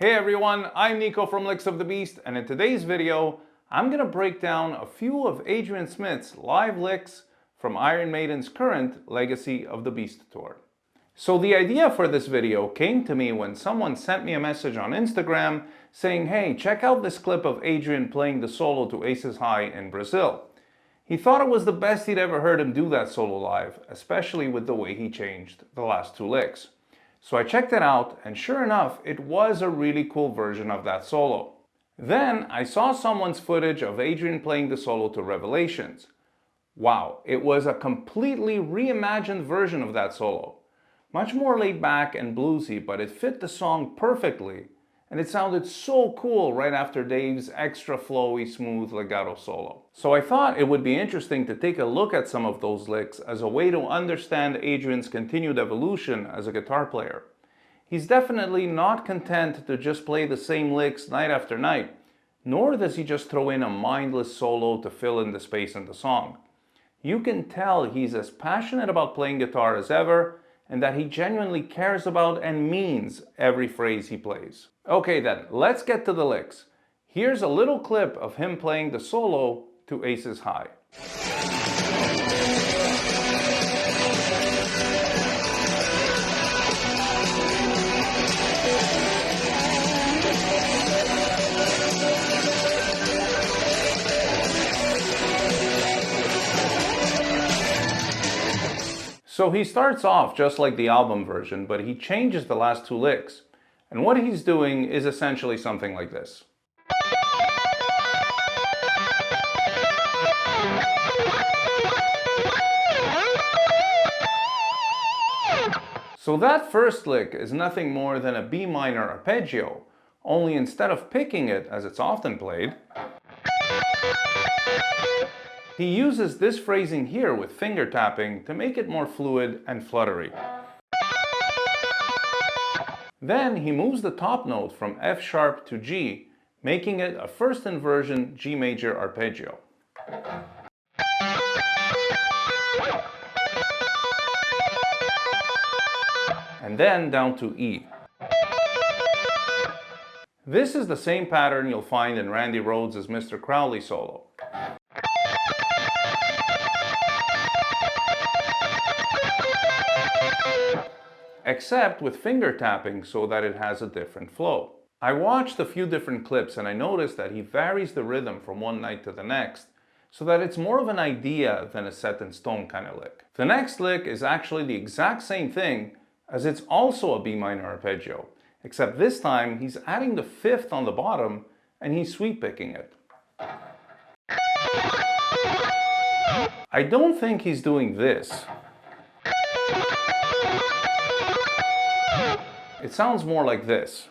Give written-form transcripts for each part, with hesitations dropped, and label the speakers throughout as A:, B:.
A: Hey everyone, I'm Nico from Licks of the Beast, and in today's video, I'm gonna break down a few of Adrian Smith's live licks from Iron Maiden's current Legacy of the Beast tour. So the idea for this video came to me when someone sent me a message on Instagram saying, hey, check out this clip of Adrian playing the solo to Aces High in Brazil. He thought it was the best he'd ever heard him do that solo live, especially with the way he changed the last two licks. So I checked it out, and sure enough, it was a really cool version of that solo. Then I saw someone's footage of Adrian playing the solo to Revelations. Wow, it was a completely reimagined version of that solo. Much more laid back and bluesy, but it fit the song perfectly, and it sounded so cool right after Dave's extra flowy, smooth legato solo. So I thought it would be interesting to take a look at some of those licks as a way to understand Adrian's continued evolution as a guitar player. He's definitely not content to just play the same licks night after night, nor does he just throw in a mindless solo to fill in the space in the song. You can tell he's as passionate about playing guitar as ever, and that he genuinely cares about and means every phrase he plays. Okay then, let's get to the licks. Here's a little clip of him playing the solo to Aces High. So he starts off just like the album version, but he changes the last two licks. And what he's doing is essentially something like this. So that first lick is nothing more than a B minor arpeggio, only instead of picking it as it's often played, he uses this phrasing here with finger tapping to make it more fluid and fluttery. Then he moves the top note from F sharp to G, making it a first inversion G major arpeggio. And then down to E. This is the same pattern you'll find in Randy Rhoads' Mr. Crowley solo. Except with finger tapping so that it has a different flow. I watched a few different clips and I noticed that he varies the rhythm from one night to the next, so that it's more of an idea than a set in stone kind of lick. The next lick is actually the exact same thing, as it's also a B minor arpeggio, except this time he's adding the fifth on the bottom and he's sweep picking it. I don't think he's doing this. It sounds more like this.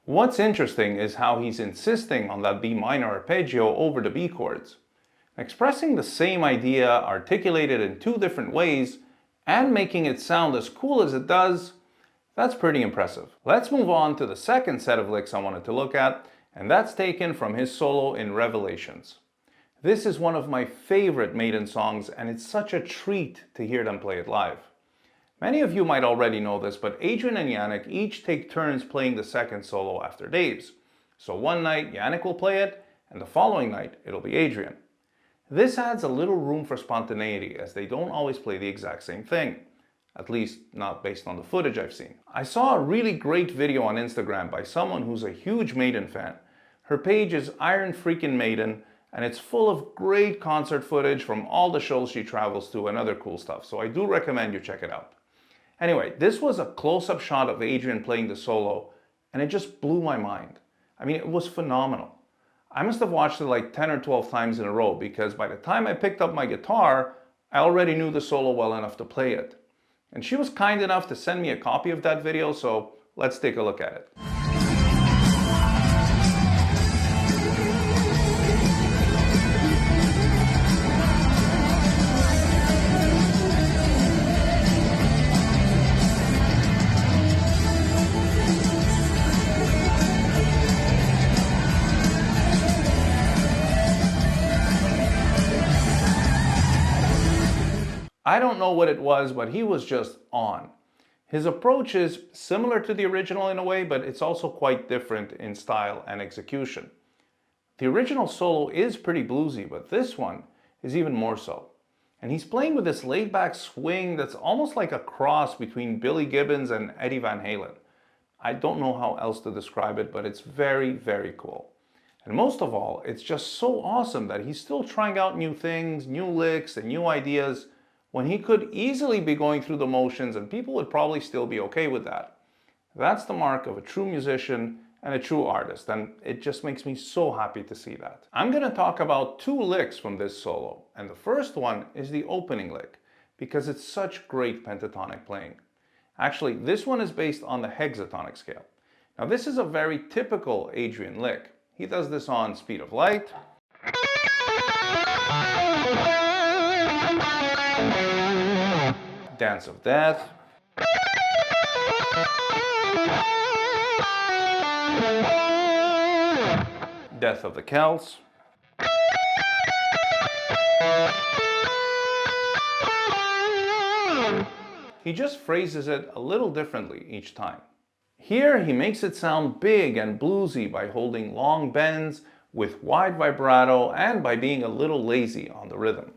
A: What's interesting is how he's insisting on that B minor arpeggio over the B chords, expressing the same idea articulated in two different ways and making it sound as cool as it does. That's pretty impressive. Let's move on to the second set of licks I wanted to look at, and that's taken from his solo in Revelations. This is one of my favorite Maiden songs, and it's such a treat to hear them play it live. Many of you might already know this, but Adrian and Yannick each take turns playing the second solo after Dave's. So one night Yannick will play it, and the following night it'll be Adrian. This adds a little room for spontaneity, as they don't always play the exact same thing. At least not based on the footage I've seen. I saw a really great video on Instagram by someone who's a huge Maiden fan. Her page is Iron Freakin' Maiden, and it's full of great concert footage from all the shows she travels to and other cool stuff, so I do recommend you check it out. Anyway, this was a close-up shot of Adrian playing the solo, and it just blew my mind. I mean, it was phenomenal. I must have watched it like 10 or 12 times in a row, because by the time I picked up my guitar, I already knew the solo well enough to play it. And she was kind enough to send me a copy of that video, so let's take a look at it. I don't know what it was, but he was just on. His approach is similar to the original in a way, but it's also quite different in style and execution. The original solo is pretty bluesy, but this one is even more so. And he's playing with this laid-back swing that's almost like a cross between Billy Gibbons and Eddie Van Halen. I don't know how else to describe it, but it's very, very cool. And most of all, it's just so awesome that he's still trying out new things, new licks, and new ideas when he could easily be going through the motions and people would probably still be okay with that. That's the mark of a true musician and a true artist, and it just makes me so happy to see that. I'm going to talk about 2 licks from this solo, and the first one is the opening lick, because it's such great pentatonic playing. Actually, this one is based on the hexatonic scale. Now this is a very typical Adrian lick. He does this on Speed of Light, Dance of Death, Death of the Celts, he just phrases it a little differently each time. Here he makes it sound big and bluesy by holding long bends with wide vibrato and by being a little lazy on the rhythm.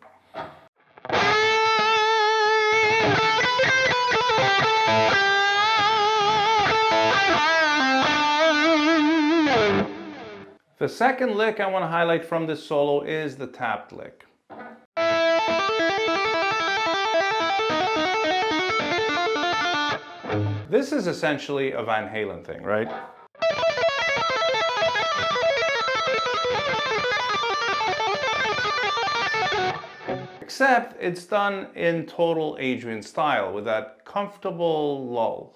A: The second lick I want to highlight from this solo is the tapped lick. This is essentially a Van Halen thing, right? Except it's done in total Adrian style with that comfortable lull.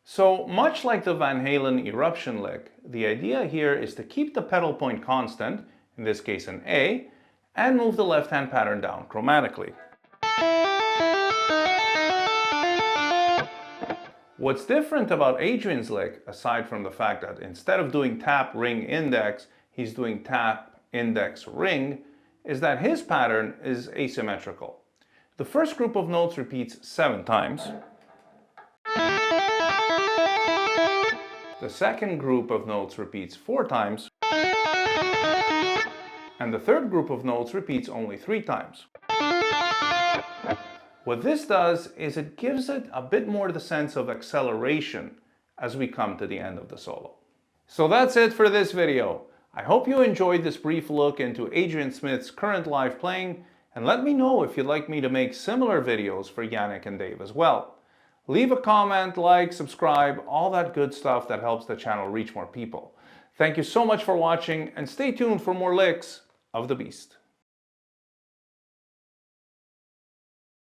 A: So much like the Van Halen eruption lick, the idea here is to keep the pedal point constant, in this case an A, and move the left hand pattern down chromatically. What's different about Adrian's lick, aside from the fact that instead of doing tap, ring, index, he's doing tap, index, ring, is that his pattern is asymmetrical. The first group of notes repeats 7 times. The second group of notes repeats 4 times. And the third group of notes repeats only 3 times. What this does is it gives it a bit more the sense of acceleration as we come to the end of the solo. So that's it for this video. I hope you enjoyed this brief look into Adrian Smith's current live playing, and let me know if you'd like me to make similar videos for Yannick and Dave as well. Leave a comment, like, subscribe, all that good stuff that helps the channel reach more people. Thank you so much for watching, and stay tuned for more licks of the beast.